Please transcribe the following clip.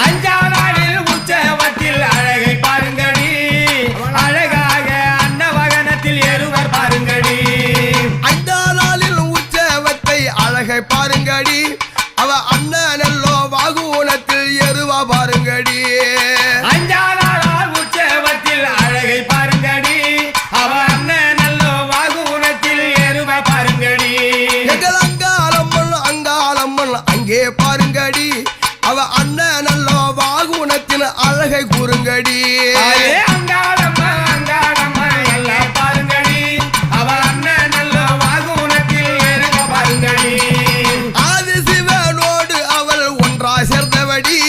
அஞ்சானாளில் உற்சவத்தில் அழகை பாருங்கடி அழகாக அன்னவகனத்தில் ஏறுவர் பாருங்கடி அஞ்சானாளில் உற்சவத்தை அழகை பாருங்கடி அவ அண்ணனல்லோ வாகுனத்தில் ஏறுவா பாருங்கடி அஞ்சானாள் உற்சவத்தில் அழகை பாருங்கடி அவ அண்ணனல்லோ வாகுனத்தில் ஏறுவ பாருங்கடி எங்கள் அங்காளம்மன் அங்கே பாருங்கடி அவ அண்ணனல்லோ வாகுனத்தின் அழகை கூறுங்கடி அங்காளம்மன்